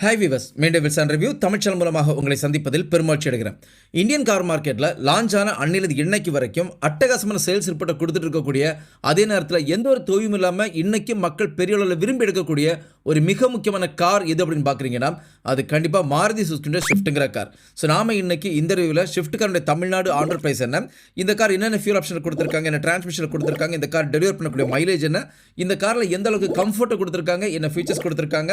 Hi viewers, மீண்டும் Wilson review Tamil channel மூலமாக உங்களை சந்திப்பதில் பெருமகிழ்ச்சி அடைகிறேன். இந்தியன் கார் மார்க்கெட்டில் லான்ச் ஆன அன்னிலிருந்து இன்னைக்கு வரைக்கும் அட்டகாசமான சேல்ஸ் ரிப்போர்ட்டை கொடுத்துட்டு இருக்கக்கூடிய, அதே நேரத்தில் எந்த ஒரு தொய்வும் இல்லாமல் இன்னைக்கு மக்கள் பெரிய அளவில் விரும்பி எடுக்கக்கூடிய ஒரு மிக முக்கியமான கார் எது அப்படின்னு பார்க்குறீங்கன்னா, அது கண்டிப்பாக மாருதி சுசுகி ஸ்விஃப்ட்டுங்கிற கார். ஸோ நாம இன்னைக்கு இந்த ரிவ்யூவில் ஸ்விஃப்ட் காருடைய தமிழ்நாடு ஆண்டர் பிரைஸ் என்ன, இந்த கார் என்னென்ன ஃபியூல் ஆப்ஷன் கொடுத்துருக்காங்க, என்ன டிரான்ஸ்மிஷன் கொடுத்துருக்காங்க, இந்த கார் டெலிவர் பண்ணக்கூடிய மைலேஜ் என்ன, இந்த காரில் எந்த அளவுக்கு கம்ஃபர்ட்டை கொடுத்துருக்காங்க, என்ன ஃபீச்சர்ஸ் கொடுத்துருக்காங்க,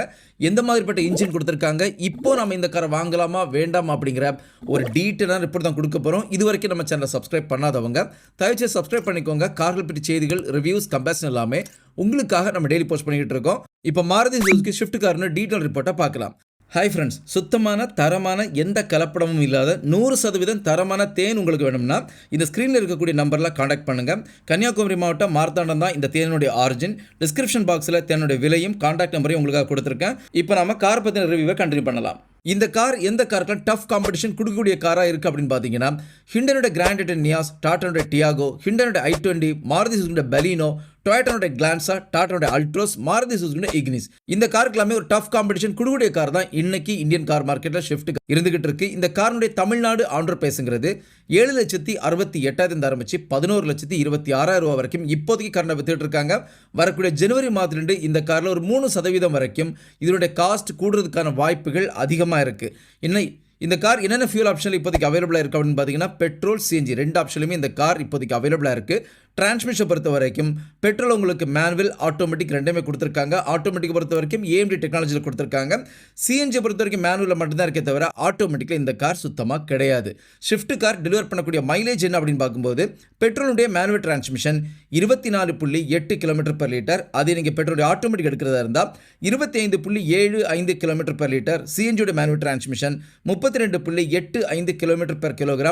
எந்த மாதிரிப்பட்ட இன்ஜின் கொடுத்துருக்காங்க, இப்போ நம்ம இந்த காரை வாங்கலாமா வேண்டாமா அப்படிங்கிற ஒரு டீட்டெயிலான ரிப்போர்ட் தான் கொடுக்க போகிறோம். இது வரைக்கும் நம்ம சேனலை சப்ஸ்கிரைப் பண்ணாதவங்க தயவுசெய்து சப்ஸ்கிரைப் பண்ணிக்கோங்க. கார்கள் பற்றி செய்திகள், ரிவ்யூஸ், கம்பேரிசன் எல்லாமே உங்களுக்காக நம்ம டெய்லி போஸ்ட் பண்ணிக்கிட்டு இருக்கோம். இப்போ மாருதி சுசுகி ஸ்விஃப்ட் கார்னு டீட்டெயில் ரிப்போர்ட்டை பார்க்கலாம். ஹாய் ஃப்ரெண்ட்ஸ், சுத்தமான தரமான எந்த கலப்படமும் இல்லாத 100% தரமான தேன் உங்களுக்கு வேணும்னா இந்த ஸ்க்ரீனில் இருக்கக்கூடிய நம்பரில் காண்டாக்ட் பண்ணுங்கள். கன்னியாகுமரி மாவட்டம் மார்த்தாண்டம் தான் இந்த தேனுடைய ஆரிஜின். டிஸ்கிரிப்ஷன் பாக்ஸில் தேனுடைய விலையும் காண்டாக்ட் நம்பரையும் உங்களுக்காக கொடுத்துருக்கேன். இப்போ நம்ம கார் பற்றின ரிவ்யூவை கண்டினியூ பண்ணலாம். இந்த கார் எந்த காருக்குலாம் டஃப் காம்படிஷன் கொடுக்கக்கூடிய காராக இருக்குது அப்படின்னு பார்த்தீங்கன்னா, ஹிண்டனுடைய கிராண்ட் நியாஸ், டாட்டானுடைய டியாகோ, ஹிண்டனுடைய i20, மாருதி சுசுகி பெலினோ, டொயோட்டானுடைய கிளான்சா, டாட்டானுடைய அல்ட்ரோஸ், மாருதி சுசுகி இக்னிஸ், இந்த காருக்கு எல்லாமே ஒரு டஃப் காம்படிஷன் கொடுக்கக்கூடிய கார் தான் இன்னைக்கு இந்தியன் கார் மார்க்கெட்டில் ஸ்விஃப்ட் இருந்துகிட்டு இருக்கு. இந்த காருடைய தமிழ்நாடு ஆண்டர் பிரைஸ்ங்கிறது 7,68,000 ஆரம்பிச்சு 11,26,000 வரைக்கும் இப்போதைக்கு காரை வித்துட்டு இருக்காங்க. வரக்கூடிய ஜனவரி மாதத்திலிருந்து இந்த காரில் ஒரு 3% வரைக்கும் இதனுடைய காஸ்ட் கூடுறதுக்கான வாய்ப்புகள் அதிகமாக இருக்கு. இந்த கார் என்னென்ன ஃபியூல் ஆப்ஷன் இப்போதைக்கு அவைலபிளாக இருக்குது அப்படின்னு பார்த்தீங்கன்னா, பெட்ரோல், சிஎன்ஜி ரெண்டு ஆப்ஷனுமே இந்த கார் இப்போதைக்கு அவைலபிளாக இருக்குது. டிரான்ஸ்மிஷன் பொறுத்த வரைக்கும் பெட்ரோல் உங்களுக்கு மேனுவல், ஆட்டோமேட்டிக் ரெண்டுமே கொடுத்துருக்காங்க. ஆட்டோமேட்டிக் பொறுத்த வரைக்கும் ஏஎம்டி டெக்னாலஜியில் கொடுத்துருக்காங்க. சிஎன்ஜி பொறுத்த வரைக்கும் மேனுவலில் மட்டும்தான் இருக்கே தவிர ஆட்டோமேட்டிக்கில் இந்த கார் சுத்தமாக கிடையாது. ஸ்விஃப்ட் கார் டெலிவர் பண்ணக்கூடிய மைலேஜ் என்ன அப்படின்னு பார்க்கும்போது, பெட்ரோலுடைய மேனுவல் டிரான்ஸ்மிஷன் 24.8 km/லிட்டர். அதே நீங்கள் பெட்ரோலுடைய ஆட்டோமேட்டிக் எடுக்கிறதா இருந்தால் 25.75 km/லிட்டர். சிஎன்ஜியோட மேனுவல் டிரான்ஸ்மிஷன் 32.85 km/kg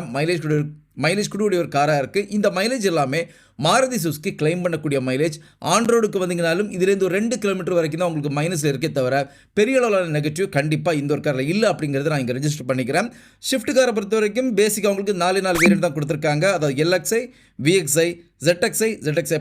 மைலேஜ் கூடிய ஒரு காராக இருக்குது. இந்த மைலேஜ் எல்லாமே மாருதி சுசுகி கிளைம் பண்ணக்கூடிய மைலேஜ். ஆன் ரோடுக்கு வந்தீங்கனாலும் இதுலேருந்து ஒரு 2 km வரைக்கும் தான் உங்களுக்கு மைனஸில் இருக்கே தவிர பெரிய அளவிலான நெகட்டிவ் கண்டிப்பாக இந்த ஒரு காரில் இல்லை அப்படிங்கிறத நான் இங்கே ரெஜிஸ்டர் பண்ணிக்கிறேன். ஸ்விஃப்ட் காரை பொறுத்த வரைக்கும் பேசிக்காக உங்களுக்கு 4 வேரியன்ட் தான் கொடுத்துருக்காங்க. அதாவது எல்எக்ஸ்ஐ, விஎக்ஸ்ஐ, ZXi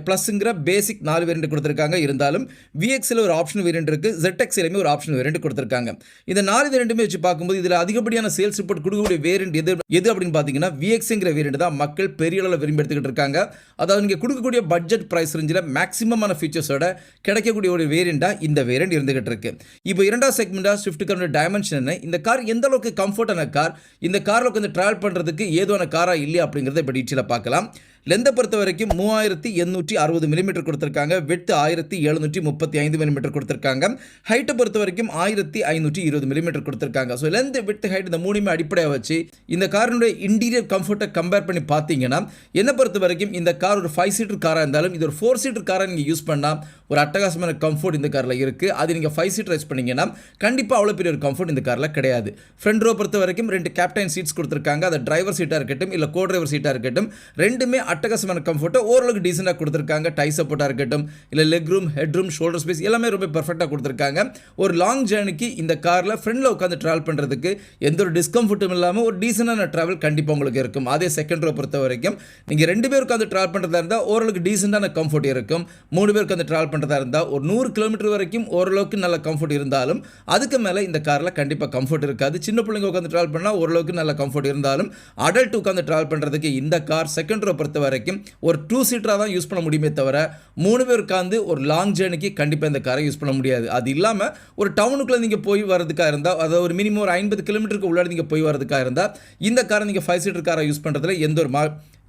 ப்ளஸ்ங்கிற பேசிக் 4 வேரியன்ட் கொடுத்துருக்காங்க. இருந்தாலும் விஎக்ஸில் ஒரு ஆப்ஷன் வேரியன்ட் இருக்குது, ZXலையுமே ஒரு ஆப்ஷன் வேரியன்ட் கொடுத்துருக்காங்க. இந்த 4 வேரியன்ட்டுமே வச்சு பார்க்கும்போது இதில் அதிகப்படியான சேல்ஸ் ரிப்போர்ட் கொடுக்கக்கூடிய வேரியன்ட் எது அப்படின்னு பார்த்தீங்கன்னா, விஎக்ஸுங்கிற வேரியன்ட் தான் மக்கள் பெரிய அளவில் விரும்பி எடுத்துக்கிட்டு இருக்காங்க. அதாவது நீங்கள் கொடுக்கக்கூடிய பட்ஜெட் ப்ரைஸ் ரேஞ்சில் மேக்ஸிமமான ஃபீச்சர்ஸோட கிடைக்கக்கூடிய ஒரு வேரியண்ட்டாக இந்த வேரியன்ட் இருந்துகிட்டு இருக்கு. இப்போ இரண்டாவது செக்மெண்ட்டாக ஸ்விஃப்ட் காரோட டைமென்ஷன் என்ன, இந்த கார் எந்த அளவுக்கு கம்ஃபர்டான கார், இந்த காரில் வந்து ட்ராவல் பண்ணுறதுக்கு ஏதுவான காராக இல்லையா அப்படிங்கிறத இப்போ டீட்டெயிலாக பார்க்கலாம். லெந்தை பொறுத்த வரைக்கும் 3860 mm கொடுத்துருக்காங்க. விட்த் 1735 mm கொடுத்துருக்காங்க. ஹைட்டை பொறுத்த வரைக்கும் 1520 mm கொடுத்துருக்காங்க. ஸோ லெந்த், விட்த், ஹைட் இந்த மூணுமே அடிப்படையாக வச்சு இந்த காரினுடைய இன்டீரியர் கம்ஃபர்ட்டை கம்பேர் பண்ணி பார்த்தீங்கன்னா, என்னை பொறுத்த வரைக்கும் இந்த கார் ஒரு 5 சீட்டர் காராக இருந்தாலும் இது ஒரு 4 சீட்டர் காராக நீங்கள் யூஸ் பண்ணால் ஒரு அட்டகாசமான கம்ஃபர்ட் இந்த காரில் இருக்குது. அது நீங்கள் 5 சீட்டர் ரைஸ் பண்ணிங்கன்னா கண்டிப்பாக அவ்வளோ பெரிய ஒரு கம்ஃபர்ட் இந்த காரில் கிடையாது. ஃப்ரண்ட் ரோ பொறுத்த வரைக்கும் 2 கேப்டன் சீட்ஸ் கொடுத்துருக்காங்க. அது டிரைவர் சீட்டாக இருக்கட்டும் இல்லை கோ டிரைவர் சீட்டாக இருக்கட்டும், ரெண்டுமே அட்டகாசமான கம்ஃபர்ட்டை ஓரளவுக்கு டீசெண்டாக கொடுத்துருக்காங்க. டை சப்போர்ட்டாக இருக்கட்டும் இல்லை leg room, head room, shoulder space எல்லாமே ரொம்ப பெர்ஃபெக்டாக கொடுத்துருக்காங்க. ஒரு லாங் ஜேர்னிக்கு இந்த காரில் ஃப்ரண்டில் உட்காந்து ட்ராவல் பண்ணுறதுக்கு எந்த ஒரு டிஸ்கம்ஃபர்ட்டும் இல்லாமல் ஒரு டீசெண்டான ட்ராவல் கண்டிப்பாக உங்களுக்கு இருக்கும். அதே செகண்ட் ரோ பொறுத்த வரைக்கும் நீங்கள் 2 பேர் உட்காந்து ட்ராவல் பண்ணுறதா இருந்தால் ஓரளவுக்கு டீசெண்டான கம்ஃபர்ட் இருக்கும். 3 பேர் உட்காந்து ட்ராவல் பண்ணுறதா இருந்தால் ஒரு 100 km வரைக்கும் ஓரளவுக்கு நல்ல கம்ஃபர்ட் இருந்தாலும் அதுக்கு மேலே இந்த காரில் கண்டிப்பாக கம்ஃபர்ட் இருக்காது. சின்ன பிள்ளைங்க உட்காந்து ட்ராவல் பண்ணால் ஓரளவுக்கு நல்ல கம்ஃபர்ட் இருந்தாலும் அடல்ட் உட்காந்து ட்ராவல் பண்ணுறதுக்கு இந்த கார் செகண்ட் ரோ பொறுத்த வரைக்கும் ஒரு 2 சீட்டராக தான் யூஸ் பண்ண முடியுமே தவிர 3 பேர் உட்காந்து ஒரு லாங் ஜேர்னிக்கு கண்டிப்பாக இந்த காரை யூஸ் பண்ண முடியாது. அது இல்லாமல் ஒரு டவுனுக்குள்ளே நீங்கள் போய் வரதுக்காக இருந்தால், அதாவது ஒரு மினிமம் ஒரு 50 km உள்ளாடி நீங்கள் போய் வரதுக்காக இருந்தால் இந்த காரை நீங்கள் 5 சீட்டர் காரை யூஸ் பண்ணுறதுல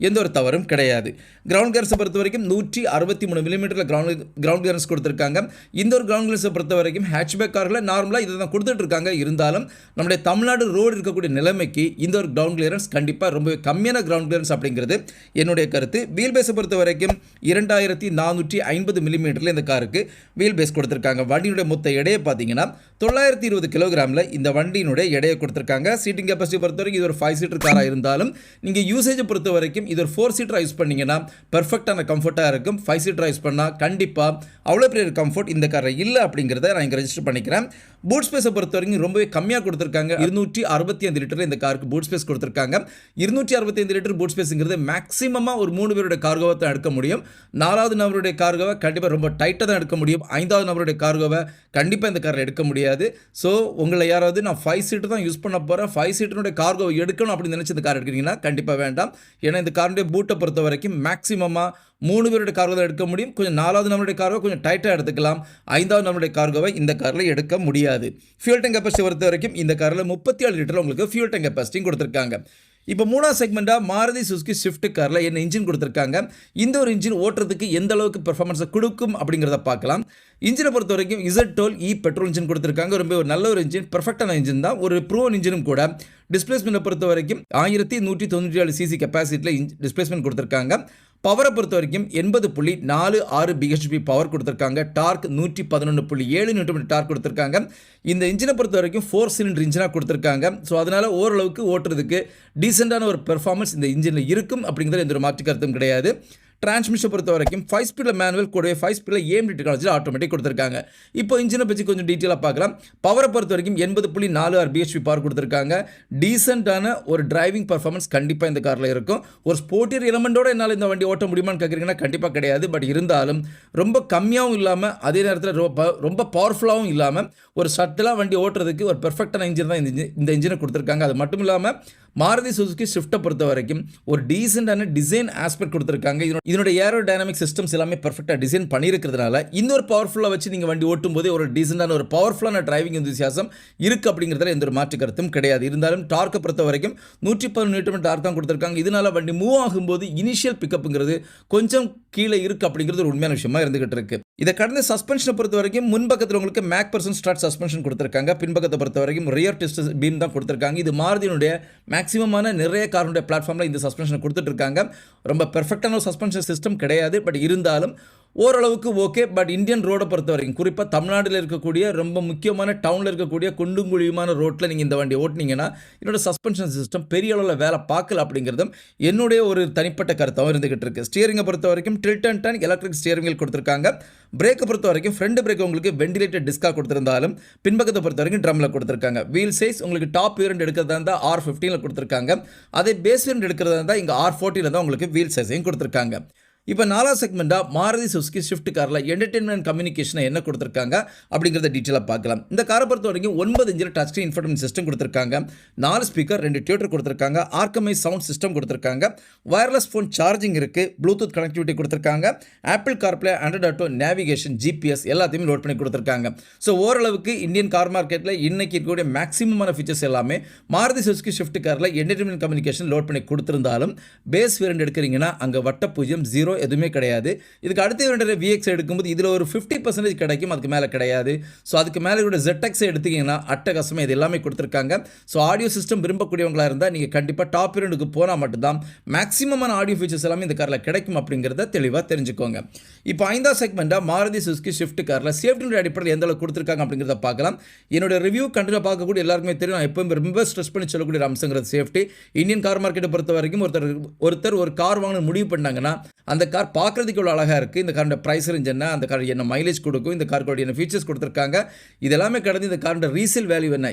எந்த ஒரு தவறும் கிடையாது. கிரவுண்ட் கிளியரன்ஸை பொறுத்த வரைக்கும் 163 mm கிரவுண்ட் கிளியரன்ஸ் கொடுத்துருக்காங்க. இந்த ஒரு கிரவுண்ட் கிளியரன்ஸை பொறுத்த வரைக்கும் ஹேட்ச்பேக் காரில் நார்மலாக இதை தான் கொடுத்துட்டு இருக்காங்க. இருந்தாலும் நம்முடைய தமிழ்நாடு ரோடு இருக்கக்கூடிய நிலைமைக்கு இந்த ஒரு கிரவுண்ட் கிளியரன்ஸ் கண்டிப்பாக ரொம்ப கம்மியான கிரவுண்ட் கிளியரன்ஸ் அப்படிங்கிறது என்னுடைய கருத்து. வீல் பேஸை பொறுத்த வரைக்கும் 2450 mm இந்த காருக்கு வீல் பேஸ் கொடுத்துருக்காங்க. வண்டியினுடைய மொத்த எடையை பார்த்தீங்கன்னா 920 kg இந்த வண்டியினுடைய எடையை கொடுத்துருக்காங்க. சீட்டிங் கெப்பாசிட்டி பொறுத்த வரைக்கும் இது ஒரு 5 சீட்டர் காராக இருந்தாலும் நீங்கள் யூசேஜை பொறுத்த வரைக்கும் இது ஒரு 4 சீட்டராக யூஸ் பண்ணிங்கன்னா பெர்ஃபெக்டான கம்ஃபர்ட்டாக இருக்கும். 5 சீட்டராக யூஸ் பண்ணால் கண்டிப்பாக அவ்வளோ பெரிய கம்ஃபர்ட் இந்த காரில் இல்லை அப்படிங்கிறத நான் இங்கே ரெஜிஸ்டர் பண்ணிக்கிறேன். பூட் ஸ்பேஸை பொறுத்த வரைக்கும் ரொம்பவே கம்மியாக கொடுத்துருக்காங்க. 265 லிட்டர் இந்த காருக்கு பூட் ஸ்பேஸ் கொடுத்துருக்காங்க. 265 லிட்டர் பூட் ஸ்பேஸுங்கிறது மேக்ஸிமமாக ஒரு 3 பேருடைய கார்கோவை தான் எடுக்க முடியும். 4வது நபருடைய கார்கோவை கண்டிப்பாக ரொம்ப டைட்டாக தான் எடுக்க முடியும். 5வது நபருடைய கார்கோவை கண்டிப்பாக இந்த காரில் எடுக்க முடியாது. ஸோ உங்களை யாராவது நான் 5 சீட்டர் தான் யூஸ் பண்ண போகிறேன், 5 சீட்டருடைய கார்கோவை எடுக்கணும் அப்படின்னு நினச்சி இந்த கார் எடுக்கிறீங்கன்னா கண்டிப்பாக வேண்டாம். ஏன்னா இந்த காருடைய பூட்டை பொறுத்த வரைக்கும் மேக்ஸிமமாக 3 பேருடைய கார்கோ தான் எடுக்க முடியும். கொஞ்சம் 4வது நம்பருடைய கார்கோ கொஞ்சம் டைட்டாக எடுத்துக்கலாம். 5வது நம்பருடைய கார்கோவை இந்த காரில் எடுக்க முடியாது. ஃபியூல் டேங்க் கெப்பாசிட்டி பொறுத்த வரைக்கும் இந்த காரில் 37 லிட்டர் உங்களுக்கு ஃபியூல் டேங்க் கெப்பாசிட்டியும் கொடுத்துருக்காங்க. இப்போ 3வது செக்மெண்ட்டாக மாருதி சுசுகி ஸ்விஃப்ட் காரில் என்ன இன்ஜின் கொடுத்துருக்காங்க, இந்த ஒரு இன்ஜின் ஓட்டுறதுக்கு எந்த அளவுக்கு பெர்ஃபார்மன்ஸை கொடுக்கும் அப்படிங்கிறத பார்க்கலாம். இன்ஜினை பொறுத்த வரைக்கும் Z12E பெட்ரோல் இன்ஜின் கொடுத்துருக்காங்க. ரொம்ப ஒரு நல்ல ஒரு இன்ஜின், பெர்ஃபெக்டான இன்ஜின் தான், ஒரு ப்ரூவன் இன்ஜினும் கூட. டிஸ்பிளேஸ்மெண்ட்டை பொறுத்த வரைக்கும் 1197 சிசி கெப்பாசிட்டியில் டிஸ்பிளேஸ்மெண்ட் கொடுத்துருக்காங்க. பவரை பொறுத்த வரைக்கும் 80.46 bhp பவர் கொடுத்துருக்காங்க. டார்க் 111.7 நியூட்டன் டார்க் கொடுத்துருக்காங்க. இந்த இன்ஜினை பொறுத்த வரைக்கும் 4 சிலிண்டர் இன்ஜினாக கொடுத்துருக்காங்க. ஸோ அதனால் ஓரளவுக்கு ஓட்டுறதுக்கு டீசெண்டான ஒரு பெர்ஃபார்மன்ஸ் இந்த இன்ஜினில் இருக்கும் அப்படிங்கிறது எந்த ஒரு மாற்று கருத்தும் கிடையாது. டிரான்ஸ்மிஷன் பொறுத்த வரைக்கும் 5 ஸ்பீடில் மேனுவல் கூடவே 5 ஸ்பீடில் AMD டெக்னாலஜியில் ஆட்டோமேட்டிக் கொடுத்துருக்காங்க. இப்போ இன்ஜினை பற்றி கொஞ்சம் டீட்டெயிலாக பார்க்கலாம். பவரை பொறுத்த வரைக்கும் 80.46 bhp பவர் கொடுத்துருக்காங்க. டீசெண்டான ஒரு டிரைவிங் பர்ஃபார்மன்ஸ் கண்டிப்பாக இந்த காரில் இருக்கும். ஒரு ஸ்போர்ட்டியர் எலமெண்டோட என்னால் இந்த வண்டி ஓட்ட முடியுமான்னு கேட்குறீங்கன்னா கண்டிப்பாக கிடையாது. பட் இருந்தாலும் ரொம்ப கம்மியாகவும் இல்லாமல் அதே நேரத்தில் ரொம்ப பவர்ஃபுல்லாகவும் இல்லாமல் ஒரு சட்டலாக வண்டி ஓட்டுறதுக்கு ஒரு பெர்ஃபெக்டான இன்ஜின் தான் இந்த இன்ஜினை கொடுத்துருக்காங்க. அது மட்டும் இல்லாமல் மாருதி சுசுகி ஸ்விஃப்ட்டை பொறுத்த வரைக்கும் ஒரு டீசெண்டான டிசைன் ஆஸ்பெக்ட் கொடுத்துருக்காங்க. இதனுடைய ஏரோ டைனாமிக் சிஸ்டம்ஸ் எல்லாமே பெர்ஃபெக்டாக டிசைன் பண்ணியிருக்கிறதுனால இந்த ஒரு பவர்ஃபுல்லாக வச்சு நீங்கள் வண்டி ஓட்டும் போதே ஒரு டீசெண்டான ஒரு பவர்ஃபுல்லான டிரைவிங் எந்தூசியாசம் இருக்குது அப்படிங்கிறதுல எந்த ஒரு மாற்று கருத்தும் கிடையாது. இருந்தாலும் டார்க்கை பொறுத்த வரைக்கும் 110 நியூட்டன் டார்க் தான் கொடுத்துருக்காங்க. இதனால் வண்டி மூவ் ஆகும்போது இனிஷியல் பிக்கப்புங்கிறது கொஞ்சம் கீழே இருக்குது அப்படிங்கிறது ஒரு உண்மையான விஷயமா இருந்துகிட்டு இருக்கு. இதை கடந்த சஸ்பென்ஷனை பொறுத்த வரைக்கும் முன்பக்கத்தில் உங்களுக்கு மேக்பர்சன் ஸ்டார்ட் சஸ்பென்ஷன் கொடுத்துருக்காங்க. பின்பக்கத்தை பொறுத்த வரைக்கும் ரியர் டெஸ்ட் பீம் தான் கொடுத்துருக்காங்க. இது மாருதியினுடைய மேக்ஸிமமான நிறைய காருடைய பிளாட்ஃபார்மில் இந்த சஸ்பென்ஷனை கொடுத்துட்டு இருக்காங்க. ரொம்ப பெர்ஃபெக்டான சஸ்பென்ஷன் சிஸ்டம் கிடையாது, பட் இருந்தாலும் ஓரளவுக்கு ஓகே. பட் இந்தியன் ரோடை பொறுத்த வரைக்கும் குறிப்பாக தமிழ்நாட்டில் இருக்கக்கூடிய ரொம்ப முக்கியமான டவுனில் இருக்கக்கூடிய குண்டும் குழியுமான ரோட்டில் நீங்கள் இந்த வண்டி ஓட்டினீங்கன்னா என்னோட சஸ்பென்ஷன் சிஸ்டம் பெரிய அளவில் வேலை பார்க்கல அப்படிங்கிறதும் என்னுடைய ஒரு தனிப்பட்ட கருத்தாகவும் இருந்துகிட்டு இருக்கு. ஸ்டியரிங்கை பொறுத்த வரைக்கும் tilt and turn electric steering கொடுத்துருக்காங்க. பிரேக்கை பொறுத்த வரைக்கும் ஃப்ரண்ட் பிரேக் உங்களுக்கு வெண்டிலேட்டட் டிஸ்காக கொடுத்துருந்தாலும் பின்பக்கத்தை பொறுத்த வரைக்கும் ட்ரம்மில் கொடுத்துருக்காங்க. வீல் சைஸ் உங்களுக்கு டாப் வேரியன்ட் எடுக்கிறதா இருந்தால் R15 கொடுத்துருக்காங்க. அதே பேஸ் வேரியன்ட் எடுக்கிறதா இருந்தால் இங்கே R14 தான் உங்களுக்கு வீல் சைஸையும் கொடுத்துருக்காங்க. இப்போ 4வது செக்மெண்ட்டாக மாருதி சுசுகி ஸ்விஃப்ட் காரில் என்டர்டெயின்மெண்ட் கம்யூனிகேஷனை என்ன கொடுத்துருக்காங்க அப்படிங்கிறத டீட்டெயிலாக பார்க்கலாம். இந்த காரை பொறுத்த வரைக்கும் 9 இன்ச்சில் டச் ஸ்க்ரீன் இன்ஃபோர்டைன்மெண்ட் சிஸ்டம் கொடுத்துருக்காங்க. 4 ஸ்பீக்கர், 2 டியூட்டர் கொடுத்துருக்காங்க. ஆர்கமைஸ் சவுண்ட் சிஸ்டம் கொடுத்துருக்காங்க. வயர்லெஸ் ஃபோன் சார்ஜிங் இருக்குது. ப்ளூடூத் கனெக்டிவிட்டி கொடுத்துருக்காங்க. Apple CarPlay, Android auto, navigation, GPS எல்லாத்தையுமே லோட் பண்ணி கொடுத்துருக்காங்க. ஸோ ஓரளவுக்கு இந்தியன் கார் மார்க்கெட்டில் இன்னைக்கு இருக்கக்கூடிய மேக்ஸிமமான ஃபீச்சர்ஸ் எல்லாமே மாருதி சுசுகி ஸ்விஃப்ட் காரில் என்டர்டெயின்மெண்ட் கம்யூனிகேஷன் லோட் பண்ணி கொடுத்துருந்தாலும் பேஸ் வேரியன்ட் எடுக்கிறீங்கன்னா அங்கே வட்ட 0 எதுவுமே கிடையாது. இதுக்கு அடுத்த வேண்டிய VX எடுக்கும்போது இதில் ஒரு 50% கிடைக்கும், அதுக்கு மேலே கிடையாது. ஸோ அதுக்கு மேலே கூட ZX எடுத்தீங்கன்னா அட்டகாசமாக இது எல்லாமே கொடுத்துருக்காங்க. ஸோ ஆடியோ சிஸ்டம் விரும்பக்கூடியவங்களாக இருந்தால் நீங்கள் கண்டிப்பாக டாப் வேரியண்ட்டுக்கு போனால் மட்டும்தான் மேக்ஸிமமான ஆடியோ ஃபீச்சர்ஸ் எல்லாமே இந்த காரில் கிடைக்கும் அப்படிங்கிறத தெளிவாக தெரிஞ்சுக்கோங்க. இப்போ 5வது செக்மெண்ட்டாக மாருதி சுசுகி ஸ்விஃப்ட் காரில் சேஃப்டினுடைய அடிப்படையில் எந்த அளவுக்கு கொடுத்துருக்காங்க அப்படிங்கிறத பார்க்கலாம். என்னோட ரிவ்யூ கண்டிப்பாக பார்க்கக்கூடிய எல்லாருக்குமே தெரியும், நான் எப்பவும் ரொம்ப ஸ்ட்ரெஸ் பண்ணி சொல்லக்கூடிய அம்சங்கிறது சேஃப்டி. இந்தியன் கார் மார்க்கெட்டை பொறுத்த வரைக்கும் ஒருத்தர் ஒரு கார் வாங்க முடிவு பண்ணாங்கன்னா அந்த கார் பார்க்குறதுக்கு எவ்வளோ அழகாக இருக்குது, இந்த காரோட ப்ரைஸ் ரேஞ்ச் என்ன, அந்த கார் என்ன மைலேஜ் கொடுக்கும், இந்த காரோட என்ன ஃபீச்சர்ஸ் கொடுத்துருக்காங்க, இதெல்லாமே கடந்து இந்த காரோட ரீசேல் வேல்யூ என்ன,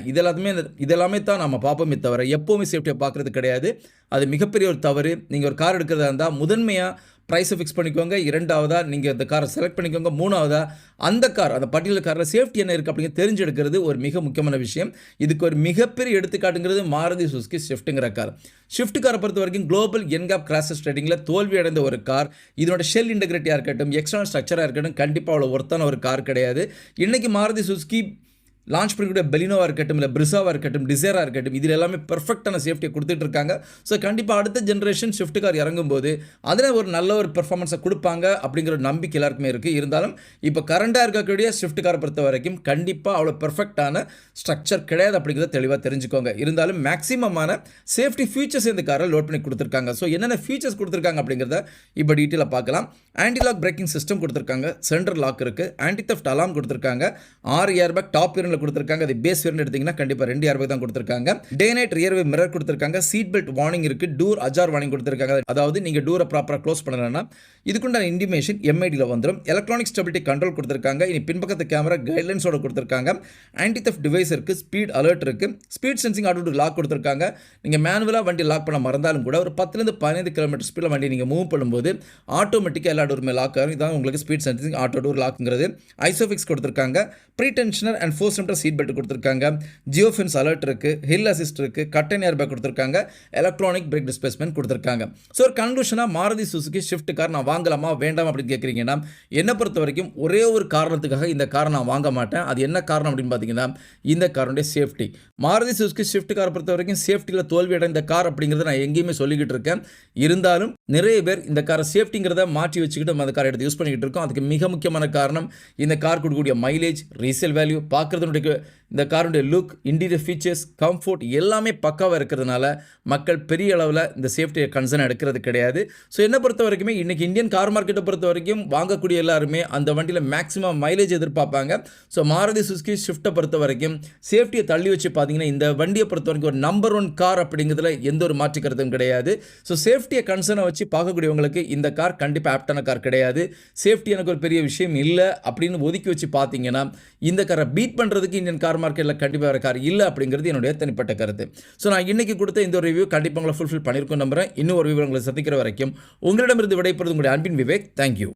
இதெல்லாமே தான் நம்ம பார்ப்போமே தவிர எப்போவுமே சேஃப்டியை பார்க்குறது கிடையாது. அது மிகப்பெரிய ஒரு தவறு. நீங்கள் ஒரு கார் எடுக்கிறதா இருந்தால் முதன்மையாக ப்ரைஸை ஃபிக்ஸ் பண்ணிக்கோங்க. 2வதா நீங்கள் இந்த காரை செலக்ட் பண்ணிக்கோங்க. 3வதா அந்த பர்டிகுலர் காரில் சேஃப்டி என்ன இருக்குது அப்படிங்க தெரிஞ்செடுக்கிறது ஒரு மிக முக்கியமான விஷயம். இதுக்கு ஒரு மிகப்பெரிய எடுத்துக்காட்டுங்கிறது மாருதி சுசுகி ஸ்விஃப்ட்டுங்கிற கார். ஸ்விஃப்ட் காரை பொறுத்த வரைக்கும் குளோபல் என்கேப் கிராஷஸ் ரேட்டிங்கில் தோல்வி அடைந்த ஒரு கார். இதனோட ஷெல் இன்டெகிரிட்டியாக இருக்கட்டும், எக்ஸ்டர்னல் ஸ்ட்ரக்சராக இருக்கட்டும், கண்டிப்பாக அவ்வளோ ஒர்த்தான ஒரு கார் கிடையாது. இன்றைக்கி மாருதி சுசுகி லான்ச் பண்ணிக்கூடிய பெலினோவாக இருக்கட்டும், இல்லை பிரிசாவாக இருக்கட்டும், டிசைராக இருக்கட்டும், இதில் எல்லாமே பெர்ஃபெக்டான சேஃப்டியை கொடுத்துட்டு இருக்காங்க. ஸோ கண்டிப்பாக அடுத்த ஜென்ரேஷன் ஸ்விஃப்ட் கார் இறங்கும்போது அதில் ஒரு நல்ல ஒரு பெர்ஃபார்மன்ஸை கொடுப்பாங்க அப்படிங்கிற ஒரு நம்பிக்கை எல்லாருக்குமே இருக்குது. இருந்தாலும் இப்போ கரண்டாக இருக்கக்கூடிய ஸ்விஃப்ட் காரை பொறுத்த வரைக்கும் கண்டிப்பாக அவ்வளோ பெர்ஃபெக்டான ஸ்ட்ரக்சர் கிடையாது அப்படிங்கிறத தெளிவாக தெரிஞ்சுக்கோங்க. இருந்தாலும் மேக்ஸிமமான சேஃப்டி ஃபீச்சர்ஸ் இந்த காரை லோட் பண்ணி கொடுத்துருக்காங்க. ஸோ என்னென்ன ஃபீச்சர்ஸ் கொடுத்துருக்காங்க அப்படிங்கிறத இப்போ டீட்டெயிலாக பார்க்கலாம். ஆன்டி லாக் பிரேக்கிங் சிஸ்டம் கொடுத்துருக்காங்க. சென்டர் லாக் இருக்குது. ஆன்டி தெஃப்ட் அலாம் கொடுத்துருக்காங்க. 6 ஏர்பேக் டாப் வேரியன்ட்ல வேரியண்ட்டில் கொடுத்துருக்காங்க. அது பேஸ் வேரியண்ட் எடுத்தீங்கன்னா கண்டிப்பாக 2,000 தான் கொடுத்துருக்காங்க. டே நைட் ரியர் வே மிரர் கொடுத்துருக்காங்க. சீட் பெல்ட் வார்னிங் இருக்குது. டூர் அஜார் வார்னிங் கொடுத்துருக்காங்க. அதாவது நீங்கள் டூரை ப்ராப்பராக க்ளோஸ் பண்ணலன்னா இதுக்குண்டான இன்டிமேஷன் எம்ஐடியில் வந்துடும். எலக்ட்ரானிக் ஸ்டெபிலிட்டி கண்ட்ரோல் கொடுத்துருக்காங்க. இனி பின்பக்கத்து கேமரா கைட்லைன்ஸோட கொடுத்துருக்காங்க. ஆன்டி தெஃப்ட் டிவைஸ் இருக்குது. ஸ்பீட் அலர்ட் இருக்குது. ஸ்பீட் சென்சிங் ஆட்டோ லாக் கொடுத்துருக்காங்க. நீங்கள் மேனுவலாக வண்டி லாக் பண்ண மறந்தாலும் கூட ஒரு 10லேருந்து 15 கிலோமீட்டர் ஸ்பீடில் வண்டி நீங்கள் மூவ் பண்ணும்போது ஆட்டோமேட்டிக்காக எல்லா டோருமே லாக் ஆகும். இதான் உங்களுக்கு ஸ்பீட் சென்சிங் ஆட்டோ டோர் லாக்ங்கிறது. ஐசோஃபிக்ஸ் கொடுத்துருக்காங்க. Pretensioner and four centre seat belt கொடுத்துருக்காங்க. ஜியோ ஃபென்ஸ் அலர்ட் இருக்குது. ஹில் அசிஸ்ட் இருக்குது. கட்டன் ஏர் பேக் கொடுத்துருக்காங்க. எலக்ட்ரானிக் பிரேக் டிஸ்பிளேஸ்மெண்ட் கொடுத்துருக்காங்க. ஸோ ஒரு கன்க்ளூஷனாக மாருதி சுசுகி ஸ்விஃப்ட் கார் நான் வாங்கலாமா வேண்டாம் அப்படின்னு கேட்குறீங்கன்னா என்னை பொறுத்த வரைக்கும் ஒரே ஒரு காரணத்துக்காக இந்த காரை நான் வாங்க மாட்டேன். அது என்ன காரணம் அப்படின்னு பார்த்தீங்கன்னா இந்த காரோடைய சேஃப்டி. மாருதி சுசுகி ஸ்விஃப்ட் காரை பொறுத்த வரைக்கும் சேஃப்டியில் தோல்வி அடைந்த கார் அப்படிங்கிறத நான் எங்கேயுமே சொல்லிக்கிட்டு இருக்கேன். இருந்தாலும் நிறைய பேர் இந்த காரை சேஃப்டிங்கிறத மாற்றி வச்சுக்கிட்டு நம்ம அந்த காரை எடுத்து யூஸ் பண்ணிக்கிட்டு இருக்கோம். அதுக்கு மிக முக்கியமான காரணம் இந்த கார் கொடுக்கக்கூடிய மைலேஜ், ரீசேல் வேல்யூ, பார்க்குறதுனுடைய இந்த காருடைய லுக், இன்டீரியர் ஃபீச்சர்ஸ், கம்ஃபோர்ட் எல்லாமே பக்காவாக இருக்கிறதுனால மக்கள் பெரிய அளவில் இந்த சேஃப்டியை கன்சர்ன் எடுக்கிறது கிடையாது. ஸோ என்னை பொறுத்த வரைக்குமே இன்றைக்கி இந்தியன் கார் மார்க்கெட்டை பொறுத்த வரைக்கும் வாங்கக்கூடிய எல்லாருமே அந்த வண்டியில் மேக்ஸிமம் மைலேஜ் எதிர்பார்ப்பாங்க. ஸோ மாருதி சுசுகி ஸ்விஃப்ட்டை பொறுத்த வரைக்கும் சேஃப்டியை தள்ளி வச்சு பார்த்தீங்கன்னா இந்த வண்டியை பொறுத்த வரைக்கும் ஒரு நம்பர் 1 கார் அப்படிங்கிறதுல எந்த ஒரு மாற்று கருத்தும் கிடையாது. ஸோ சேஃப்டியை கன்சர்னை வச்சு பார்க்கக்கூடியவங்களுக்கு இந்த கார் கண்டிப்பாக ஆப்டான கார் கிடையாது. சேஃப்டி எனக்கு ஒரு பெரிய விஷயம் இல்லை அப்படின்னு ஒதுக்கி வச்சு பார்த்தீங்கன்னா இந்த காரை பீட் பண்ணுறதுக்கு இந்தியன் கார் மார்க்கெட்டில் கண்டிப்பாக வேறு கார் இல்லை அப்படிங்கிறது என்னுடைய தனிப்பட்ட கருத்து. ஸோ நான் இன்றைக்கி கொடுத்த இந்த ஒரு ரிவ்யூ கண்டிப்பாக உங்களை ஃபுல்ஃபில் பண்ணியிருக்கோம் நம்புறேன். இன்னும் ஒரு ரிவ்யூ உங்களை சந்திக்கிற வரைக்கும் உங்களிடமிருந்து விடைபெறுவது உங்களுடைய அன்பின் விவேக். தேங்க்யூ.